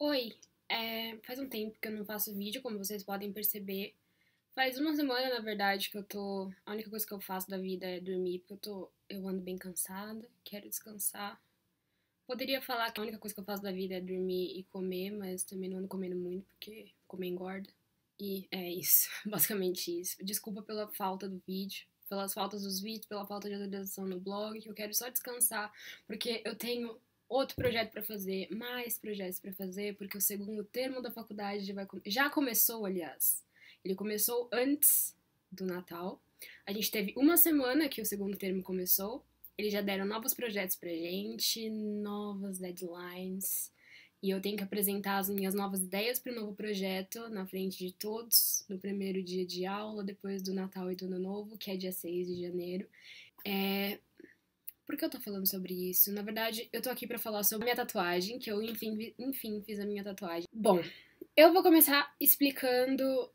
Oi, faz um tempo que eu não faço vídeo, como vocês podem perceber. Faz uma semana, na verdade, que eu tô. A única coisa que eu faço da vida é dormir, porque eu ando bem cansada, quero descansar. Poderia falar que a única coisa que eu faço da vida é dormir e comer, mas também não ando comendo muito, porque comer engorda. E é isso, basicamente isso. Desculpa pela falta do vídeo, pelas faltas dos vídeos, pela falta de atualização no blog. Eu quero só descansar, porque eu tenho outro projeto pra fazer, mais projetos pra fazer, porque o segundo termo da faculdade já começou, aliás. Ele começou antes do Natal. A gente teve uma semana que o segundo termo começou. Eles já deram novos projetos pra gente, novas deadlines. E eu tenho que apresentar as minhas novas ideias para o novo projeto na frente de todos, no primeiro dia de aula, depois do Natal e do Ano Novo, que é dia 6 de janeiro. Por que eu tô falando sobre isso? Na verdade, eu tô aqui para falar sobre a minha tatuagem, que eu enfim fiz a minha tatuagem. Bom, eu vou começar explicando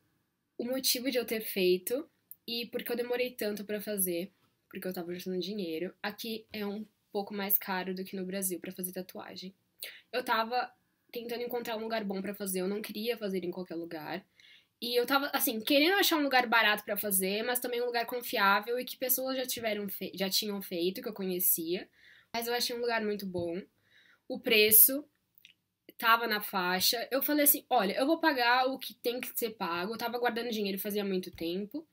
o motivo de eu ter feito e por que eu demorei tanto para fazer, porque eu tava juntando dinheiro. Aqui é um pouco mais caro do que no Brasil para fazer tatuagem. Eu tava tentando encontrar um lugar bom pra fazer, eu não queria fazer em qualquer lugar. E eu tava, assim, querendo achar um lugar barato pra fazer, mas também um lugar confiável e que pessoas já tinham feito, que eu conhecia. Mas eu achei um lugar muito bom. O preço tava na faixa. Eu falei assim: olha, eu vou pagar o que tem que ser pago. Eu tava guardando dinheiro fazia muito tempo.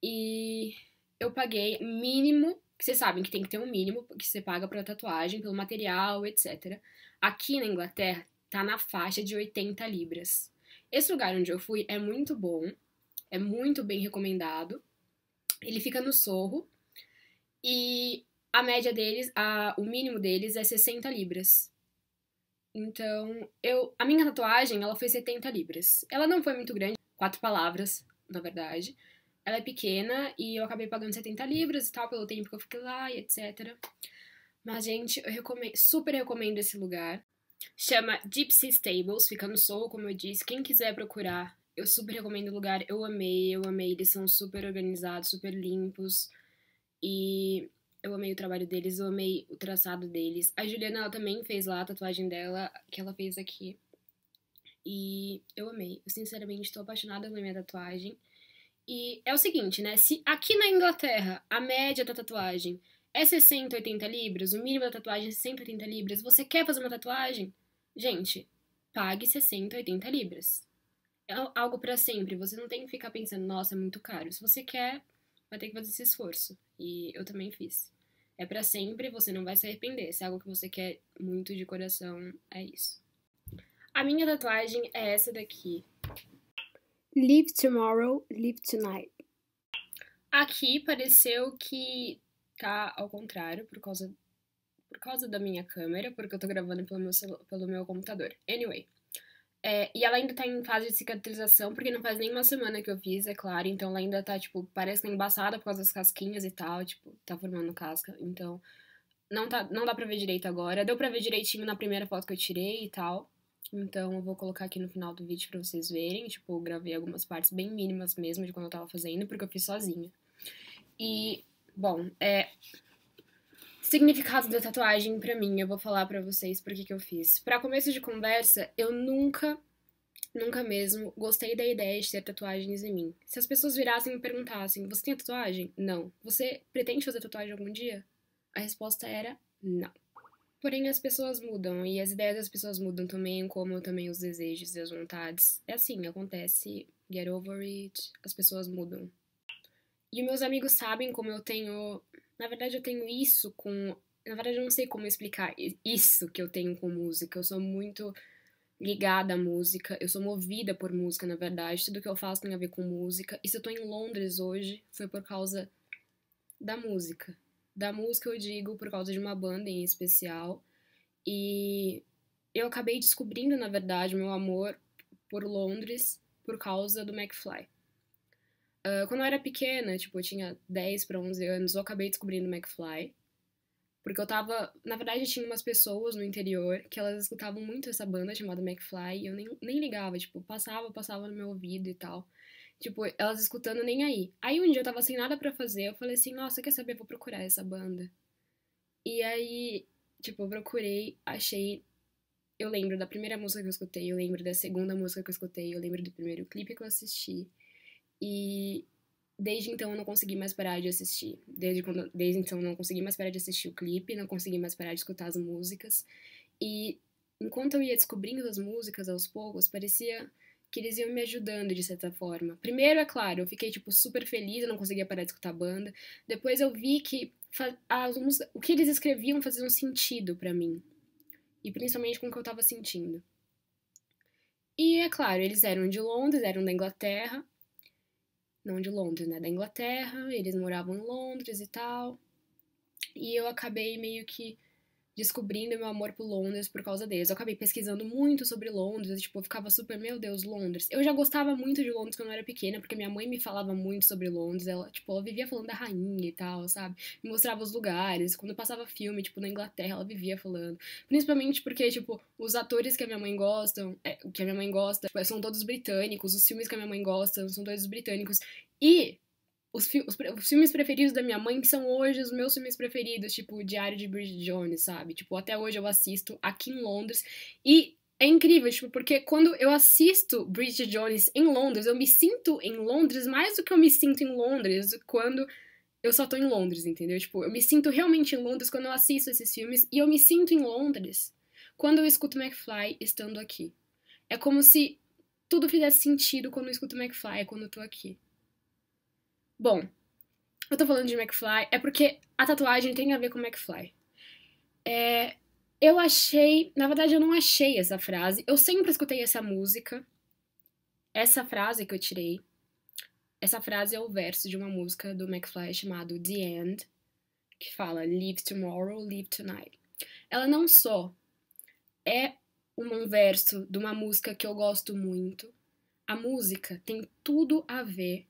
E eu paguei mínimo, que vocês sabem que tem que ter um mínimo que você paga pra tatuagem, pelo material, etc. Aqui na Inglaterra tá na faixa de 80 libras. Esse lugar onde eu fui é muito bom, é muito bem recomendado. Ele fica no Sorro e a média deles, o mínimo deles é 60 libras. Então, a minha tatuagem, ela foi 70 libras. Ela não foi muito grande, quatro palavras, na verdade. Ela é pequena e eu acabei pagando 70 libras e tal, pelo tempo que eu fiquei lá e etc. Mas, gente, super recomendo esse lugar. Chama Gypsy Stables, fica no Soho, como eu disse. Quem quiser procurar, eu super recomendo o lugar. Eu amei, eu amei. Eles são super organizados, super limpos. E eu amei o trabalho deles, eu amei o traçado deles. A Juliana, ela também fez lá a tatuagem dela, que ela fez aqui. E eu amei. Eu, sinceramente, tô apaixonada pela minha tatuagem. E é o seguinte, né? Se aqui na Inglaterra a média da tatuagem é 60, 80 libras, o mínimo da tatuagem é 60, 80 libras, você quer fazer uma tatuagem? Gente, pague 60, 80 libras. É algo pra sempre. Você não tem que ficar pensando, nossa, é muito caro. Se você quer, vai ter que fazer esse esforço. E eu também fiz. É pra sempre, você não vai se arrepender. Se é algo que você quer muito de coração, é isso. A minha tatuagem é essa daqui. Live tomorrow, live tonight. Aqui pareceu que tá ao contrário, por causa da minha câmera, porque eu tô gravando pelo meu computador. Anyway. E ela ainda tá em fase de cicatrização, porque não faz nem uma semana que eu fiz, é claro. Então ela ainda tá, tipo, parece que tá embaçada por causa das casquinhas e tal, tipo, tá formando casca. Então não dá pra ver direito agora. Deu pra ver direitinho na primeira foto que eu tirei e tal. Então eu vou colocar aqui no final do vídeo pra vocês verem. Tipo, eu gravei algumas partes bem mínimas mesmo de quando eu tava fazendo, porque eu fiz sozinha. E, bom, significado da tatuagem pra mim, eu vou falar pra vocês por que eu fiz. Pra começo de conversa, eu nunca mesmo gostei da ideia de ter tatuagens em mim. Se as pessoas virassem e me perguntassem, você tem tatuagem? Não. Você pretende fazer tatuagem algum dia? A resposta era não. Porém, as pessoas mudam e as ideias das pessoas mudam também, como também os desejos e as vontades. É assim, acontece. Get over it. As pessoas mudam. E meus amigos sabem como eu tenho. Na verdade, eu tenho isso com. Na verdade, eu não sei como explicar isso que eu tenho com música. Eu sou muito ligada à música, eu sou movida por música, na verdade. Tudo que eu faço tem a ver com música. E se eu tô em Londres hoje, foi por causa da música. Da música eu digo por causa de uma banda em especial. E eu acabei descobrindo, na verdade, meu amor por Londres por causa do McFly. Quando eu era pequena, tipo, eu tinha 10 para 11 anos, eu acabei descobrindo o McFly. Porque eu tava. Na verdade, tinha umas pessoas no interior que elas escutavam muito essa banda chamada McFly e eu nem ligava, tipo, passava no meu ouvido e tal. Tipo, elas escutando nem aí. Aí um dia eu tava sem nada pra fazer, eu falei assim, nossa, quer saber? Vou procurar essa banda. E aí, tipo, eu procurei, achei eu lembro da primeira música que eu escutei, eu lembro da segunda música que eu escutei, eu lembro do primeiro clipe que eu assisti. E desde então eu não consegui mais parar de assistir. Desde então eu não consegui mais parar de assistir o clipe, não consegui mais parar de escutar as músicas. E enquanto eu ia descobrindo as músicas aos poucos, parecia que eles iam me ajudando de certa forma. Primeiro, é claro, eu fiquei tipo super feliz, eu não conseguia parar de escutar a banda. Depois eu vi que o que eles escreviam fazia um sentido pra mim. E principalmente com o que eu tava sentindo. E é claro, eles eram de Londres, eram da Inglaterra. Não de Londres, né? Da Inglaterra, eles moravam em Londres e tal. E eu acabei meio que descobrindo meu amor por Londres por causa deles. Eu acabei pesquisando muito sobre Londres, tipo, eu ficava super, meu Deus, Londres. Eu já gostava muito de Londres quando eu era pequena, porque minha mãe me falava muito sobre Londres, ela, tipo, ela vivia falando da rainha e tal, sabe? Me mostrava os lugares, quando passava filme, tipo, na Inglaterra, ela vivia falando. Principalmente porque, tipo, os atores que a minha mãe gosta, tipo, são todos britânicos, os filmes que a minha mãe gosta são todos britânicos. E os filmes preferidos da minha mãe são hoje os meus filmes preferidos, tipo o Diário de Bridget Jones, sabe? Tipo, até hoje eu assisto aqui em Londres. E é incrível, tipo, porque quando eu assisto Bridget Jones em Londres, eu me sinto em Londres mais do que eu me sinto em Londres quando eu só tô em Londres, entendeu? Tipo, eu me sinto realmente em Londres quando eu assisto esses filmes e eu me sinto em Londres quando eu escuto McFly estando aqui. É como se tudo fizesse sentido quando eu escuto McFly, quando eu tô aqui. Bom, eu tô falando de McFly é porque a tatuagem tem a ver com McFly. Eu achei, na verdade eu não achei essa frase, eu sempre escutei essa música, essa frase que eu tirei, essa frase é o verso de uma música do McFly chamado The End, que fala Live Tomorrow, Live Tonight. Ela não só é um verso de uma música que eu gosto muito, a música tem tudo a ver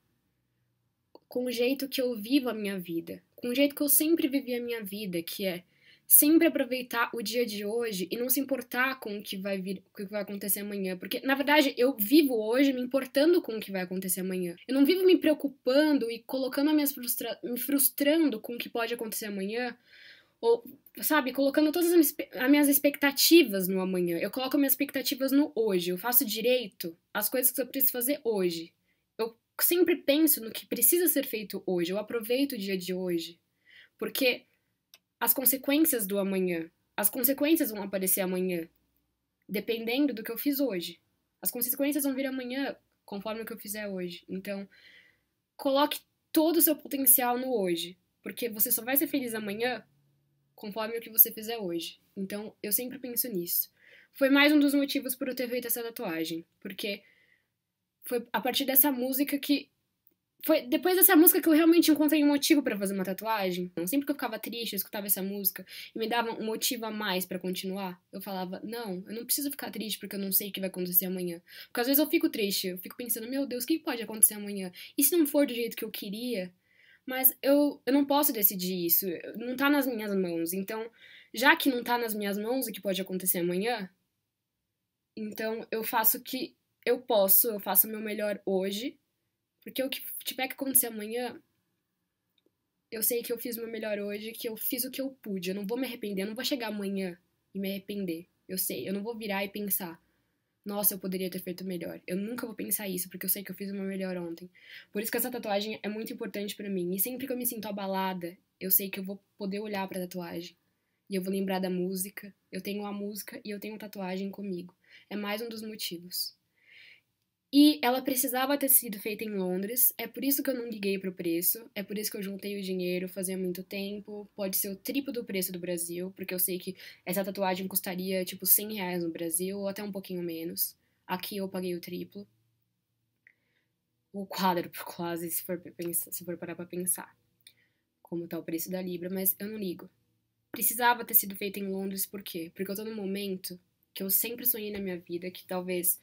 com o jeito que eu vivo a minha vida, com o jeito que eu sempre vivi a minha vida, que é sempre aproveitar o dia de hoje e não se importar com o que vai vir, com o que vai acontecer amanhã, porque na verdade eu vivo hoje me importando com o que vai acontecer amanhã. Eu não vivo me preocupando e colocando me frustrando com o que pode acontecer amanhã, ou sabe, colocando todas as minhas expectativas no amanhã. Eu coloco minhas expectativas no hoje, eu faço direito às coisas que eu preciso fazer hoje. Eu sempre penso no que precisa ser feito hoje, eu aproveito o dia de hoje, porque as consequências do amanhã, as consequências vão aparecer amanhã, dependendo do que eu fiz hoje. As consequências vão vir amanhã, conforme o que eu fizer hoje. Então, coloque todo o seu potencial no hoje, porque você só vai ser feliz amanhã conforme o que você fizer hoje. Então, eu sempre penso nisso. Foi mais um dos motivos por eu ter feito essa tatuagem, porque foi a partir dessa música que foi depois dessa música que eu realmente encontrei um motivo pra fazer uma tatuagem. Então, sempre que eu ficava triste, eu escutava essa música e me dava um motivo a mais pra continuar. Eu falava, não, eu não preciso ficar triste porque eu não sei o que vai acontecer amanhã. Porque às vezes eu fico triste, eu fico pensando, meu Deus, o que pode acontecer amanhã? E se não for do jeito que eu queria? Mas eu não posso decidir isso, não tá nas minhas mãos. Então, já que não tá nas minhas mãos o que pode acontecer amanhã, então eu faço o que eu posso, eu faço o meu melhor hoje, porque o que tiver que acontecer amanhã, eu sei que eu fiz o meu melhor hoje, que eu fiz o que eu pude. Eu não vou me arrepender, eu não vou chegar amanhã e me arrepender. Eu sei, eu não vou virar e pensar, nossa, eu poderia ter feito melhor. Eu nunca vou pensar isso, porque eu sei que eu fiz o meu melhor ontem. Por isso que essa tatuagem é muito importante pra mim. E sempre que eu me sinto abalada, eu sei que eu vou poder olhar pra tatuagem. E eu vou lembrar da música. Eu tenho a música e eu tenho a tatuagem comigo. É mais um dos motivos. E ela precisava ter sido feita em Londres, é por isso que eu não liguei pro preço, é por isso que eu juntei o dinheiro fazia muito tempo, pode ser o triplo do preço do Brasil, porque eu sei que essa tatuagem custaria tipo R$ 100 no Brasil, ou até um pouquinho menos. Aqui eu paguei o triplo. O quádruplo quase, se for parar pra pensar como tá o preço da Libra, mas eu não ligo. Precisava ter sido feita em Londres, por quê? Porque eu tô num momento que eu sempre sonhei na minha vida, que talvez...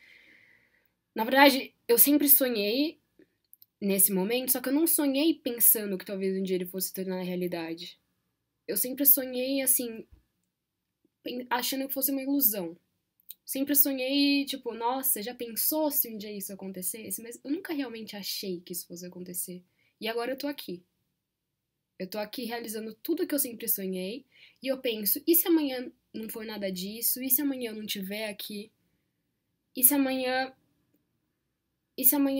Na verdade, eu sempre sonhei nesse momento, só que eu não sonhei pensando que talvez um dia ele fosse se tornar realidade. Eu sempre sonhei, assim, achando que fosse uma ilusão. Sempre sonhei, tipo, nossa, já pensou se um dia isso acontecesse? Mas eu nunca realmente achei que isso fosse acontecer. E agora eu tô aqui. Eu tô aqui realizando tudo que eu sempre sonhei. E eu penso, e se amanhã não for nada disso? E se amanhã eu não estiver aqui? E se amanhã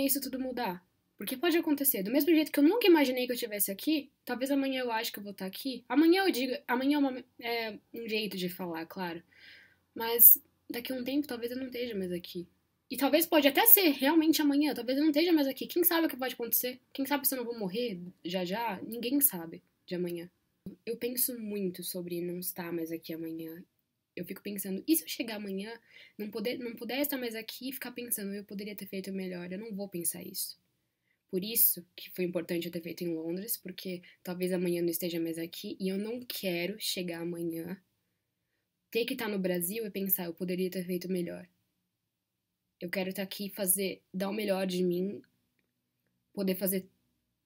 isso tudo mudar? Porque pode acontecer. Do mesmo jeito que eu nunca imaginei que eu estivesse aqui, talvez amanhã eu acho que eu vou estar aqui. Amanhã eu digo, amanhã é um jeito de falar, claro. Mas daqui a um tempo talvez eu não esteja mais aqui. E talvez pode até ser realmente amanhã, talvez eu não esteja mais aqui. Quem sabe o que pode acontecer? Quem sabe se eu não vou morrer já já? Ninguém sabe de amanhã. Eu penso muito sobre não estar mais aqui amanhã. Eu fico pensando, e se eu chegar amanhã, não puder estar mais aqui e ficar pensando, eu poderia ter feito melhor? Eu não vou pensar isso. Por isso que foi importante eu ter feito em Londres, porque talvez amanhã eu não esteja mais aqui e eu não quero chegar amanhã, ter que estar no Brasil e pensar, eu poderia ter feito melhor. Eu quero estar aqui dar o melhor de mim, poder fazer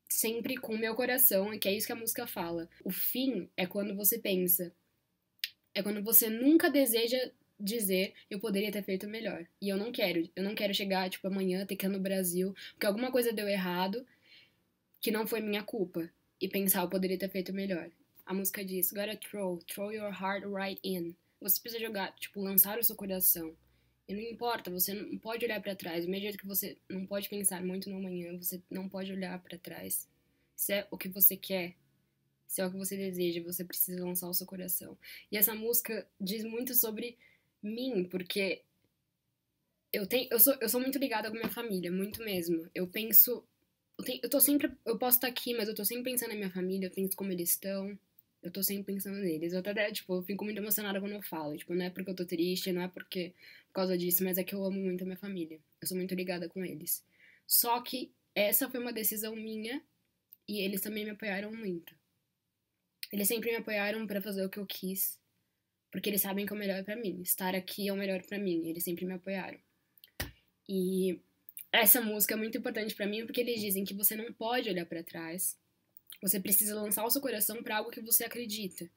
sempre com o meu coração, e que é isso que a música fala. O fim é quando você pensa, é quando você nunca deseja dizer, eu poderia ter feito melhor. E eu não quero chegar, tipo, amanhã, ter que ir no Brasil, porque alguma coisa deu errado, que não foi minha culpa, e pensar, eu poderia ter feito melhor. A música diz, gotta throw your heart right in. Você precisa jogar, tipo, lançar o seu coração. E não importa, você não pode olhar pra trás. Do mesmo jeito que você não pode pensar muito no amanhã, você não pode olhar pra trás. Se é o que você quer, se é o que você deseja, você precisa lançar o seu coração. E essa música diz muito sobre mim, porque eu sou muito ligada com a minha família, muito mesmo. Eu penso, eu posso estar aqui, mas eu tô sempre pensando na minha família, eu penso como eles estão. Eu tô sempre pensando neles. Eu até, tipo, eu fico muito emocionada quando eu falo. Tipo, não é porque eu tô triste, não é porque por causa disso, mas é que eu amo muito a minha família. Eu sou muito ligada com eles. Só que essa foi uma decisão minha e eles também me apoiaram muito. Eles sempre me apoiaram pra fazer o que eu quis, porque eles sabem que é o melhor pra mim. Estar aqui é o melhor pra mim. Eles sempre me apoiaram. E essa música é muito importante pra mim porque eles dizem que você não pode olhar pra trás. Você precisa lançar o seu coração pra algo que você acredita.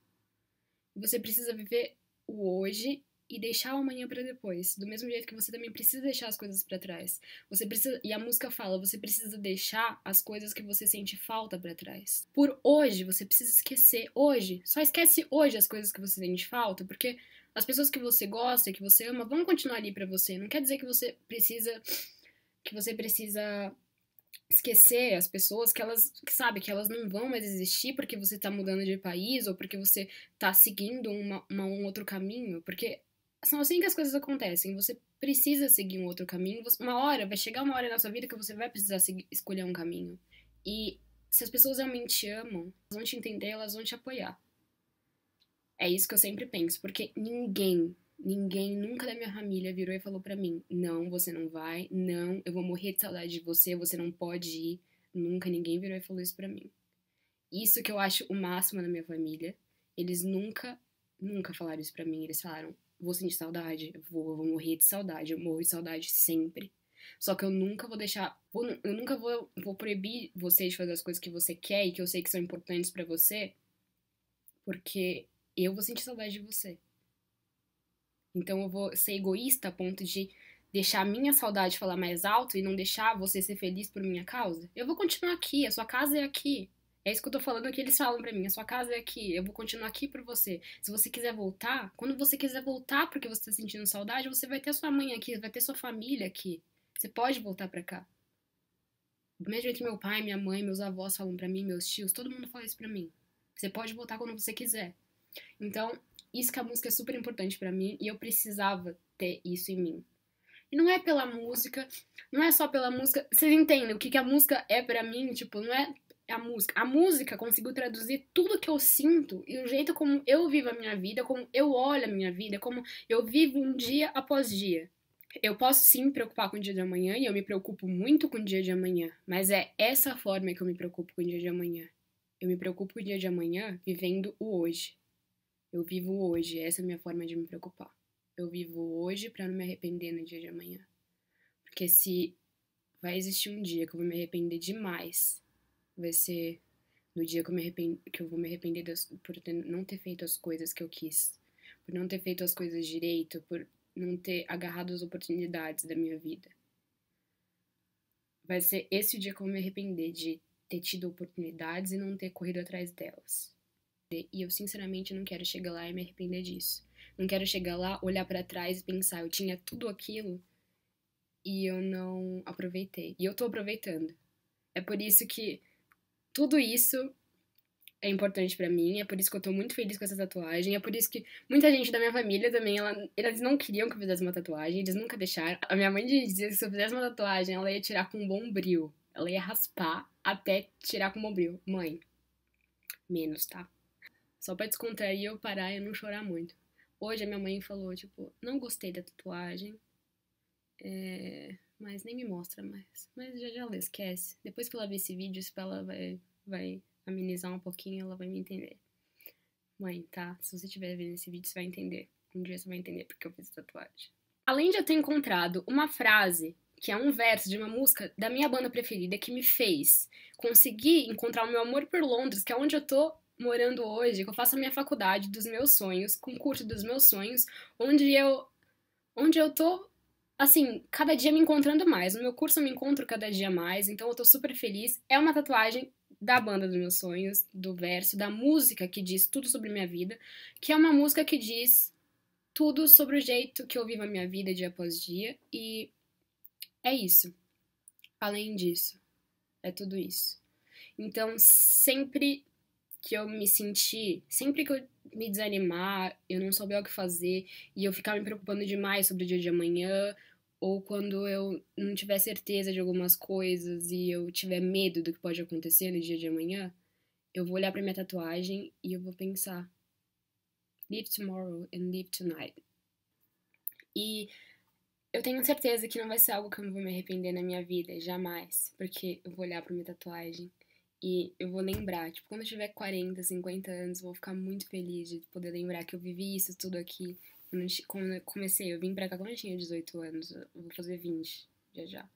Você precisa viver o hoje e deixar o amanhã pra depois. Do mesmo jeito que você também precisa deixar as coisas pra trás. Você precisa, e a música fala, você precisa deixar as coisas que você sente falta pra trás. Por hoje, você precisa esquecer hoje. Só esquece hoje as coisas que você sente falta, porque as pessoas que você gosta, que você ama, vão continuar ali pra você. Não quer dizer que você precisa esquecer as pessoas que elas não vão mais existir porque você tá mudando de país ou porque você tá seguindo um outro caminho, porque são assim que as coisas acontecem. Você precisa seguir um outro caminho. Vai chegar uma hora na sua vida que você vai precisar escolher um caminho. E se as pessoas realmente te amam, elas vão te entender, elas vão te apoiar. É isso que eu sempre penso, porque ninguém nunca da minha família virou e falou pra mim: não, você não vai, não, eu vou morrer de saudade de você, você não pode ir. Nunca ninguém virou e falou isso pra mim. Isso que eu acho o máximo na minha família. Eles nunca falaram isso pra mim. Eles falaram: vou sentir saudade? Eu vou morrer de saudade, eu morro de saudade sempre. Só que eu nunca vou deixar, eu nunca vou proibir você de fazer as coisas que você quer e que eu sei que são importantes pra você, porque eu vou sentir saudade de você. Então eu vou ser egoísta a ponto de deixar a minha saudade falar mais alto e não deixar você ser feliz por minha causa? Eu vou continuar aqui, a sua casa é aqui. É isso que eu tô falando que eles falam pra mim, a sua casa é aqui, eu vou continuar aqui por você. Se você quiser voltar, quando você quiser voltar porque você tá sentindo saudade, você vai ter sua mãe aqui, vai ter sua família aqui. Você pode voltar pra cá. Do mesmo jeito que meu pai, minha mãe, meus avós falam pra mim, meus tios, todo mundo fala isso pra mim. Você pode voltar quando você quiser. Então, isso que a música é super importante pra mim e eu precisava ter isso em mim. E não é pela música, não é só pela música. Vocês entendem o que a música é pra mim? Tipo, não é a música. A música conseguiu traduzir tudo que eu sinto e o jeito como eu vivo a minha vida, como eu olho a minha vida, como eu vivo um dia após dia. Eu posso sim me preocupar com o dia de amanhã e eu me preocupo muito com o dia de amanhã, mas é essa forma que eu me preocupo com o dia de amanhã. Eu me preocupo com o dia de amanhã vivendo o hoje. Eu vivo hoje, essa é a minha forma de me preocupar. Eu vivo hoje pra não me arrepender no dia de amanhã. Porque se vai existir um dia que eu vou me arrepender demais, vai ser no dia que eu vou me arrepender por não ter feito as coisas que eu quis, por não ter feito as coisas direito, por não ter agarrado as oportunidades da minha vida. Vai ser esse o dia que eu vou me arrepender de ter tido oportunidades e não ter corrido atrás delas. E eu, sinceramente, não quero chegar lá e me arrepender disso. Não quero chegar lá, olhar pra trás e pensar, eu tinha tudo aquilo e eu não aproveitei. E eu tô aproveitando. É por isso que tudo isso é importante pra mim, é por isso que eu tô muito feliz com essa tatuagem, é por isso que muita gente da minha família também, eles não queriam que eu fizesse uma tatuagem, eles nunca deixaram. A minha mãe dizia que se eu fizesse uma tatuagem, ela ia tirar com um bombril. Ela ia raspar até tirar com um bombril. Mãe, menos, tá? Só pra descontrair eu parar e não chorar muito. Hoje a minha mãe falou, tipo, não gostei da tatuagem, mas nem me mostra mais. Mas já ela esquece. Depois que ela ver esse vídeo, se ela vai amenizar um pouquinho, ela vai me entender. Mãe, tá? Se você estiver vendo esse vídeo, você vai entender. Um dia você vai entender porque eu fiz tatuagem. Além de eu ter encontrado uma frase, que é um verso de uma música da minha banda preferida, que me fez conseguir encontrar o meu amor por Londres, que é onde eu tô morando hoje, que eu faço a minha faculdade dos meus sonhos, com o curso dos meus sonhos, onde eu tô, assim, cada dia me encontrando mais. No meu curso eu me encontro cada dia mais, então eu tô super feliz. É uma tatuagem da banda dos meus sonhos, do verso, da música que diz tudo sobre minha vida, que é uma música que diz tudo sobre o jeito que eu vivo a minha vida dia após dia, e é isso. Além disso, é tudo isso. Então, sempre que eu me desanimar, eu não souber o que fazer e eu ficar me preocupando demais sobre o dia de amanhã, ou quando eu não tiver certeza de algumas coisas e eu tiver medo do que pode acontecer no dia de amanhã, eu vou olhar pra minha tatuagem e eu vou pensar: live tomorrow and live tonight. E eu tenho certeza que não vai ser algo que eu não vou me arrepender na minha vida, jamais. Porque eu vou olhar pra minha tatuagem e eu vou lembrar, tipo, quando eu tiver 40, 50 anos, eu vou ficar muito feliz de poder lembrar que eu vivi isso tudo aqui. Quando eu comecei, eu vim pra cá quando eu tinha 18 anos, eu vou fazer 20 já já.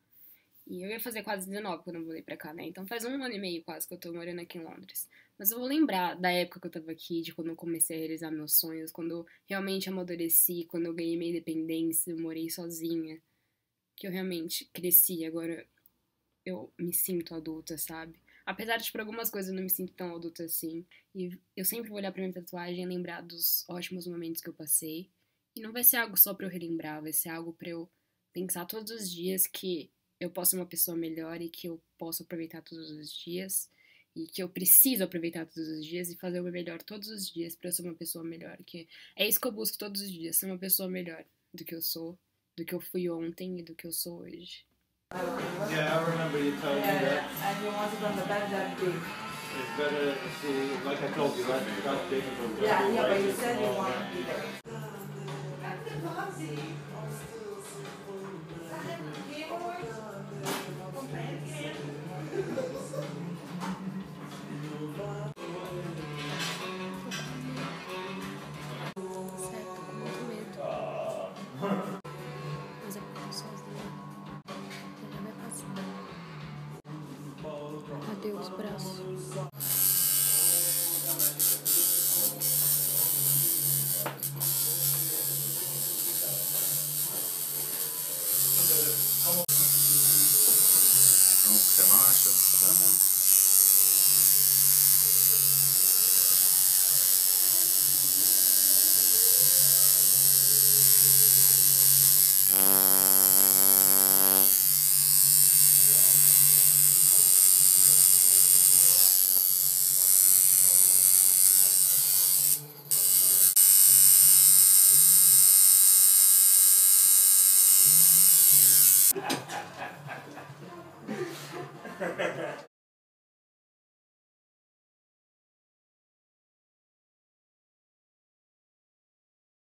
E eu ia fazer quase 19 quando eu voltei pra cá, né? Então faz um ano e meio quase que eu tô morando aqui em Londres. Mas eu vou lembrar da época que eu tava aqui, de quando eu comecei a realizar meus sonhos, quando eu realmente amadureci, quando eu ganhei minha independência, eu morei sozinha, que eu realmente cresci, agora eu me sinto adulta, sabe? Apesar de por algumas coisas eu não me sinto tão adulta assim. E eu sempre vou olhar pra minha tatuagem e lembrar dos ótimos momentos que eu passei. E não vai ser algo só pra eu relembrar, vai ser algo pra eu pensar todos os dias que eu posso ser uma pessoa melhor e que eu posso aproveitar todos os dias. E que eu preciso aproveitar todos os dias e fazer o meu melhor todos os dias pra eu ser uma pessoa melhor. Que é isso que eu busco todos os dias, ser uma pessoa melhor do que eu sou, do que eu fui ontem e do que eu sou hoje. Yeah, I remember you telling me that. And you wanted on the bed that day. It's better to see, like I told you, that's difficult. Yeah, but you said you want to be there. Certo, com muito medo. Mas é porque eu tô sozinha. Já vai passar. Adeus, braço. Você não acha?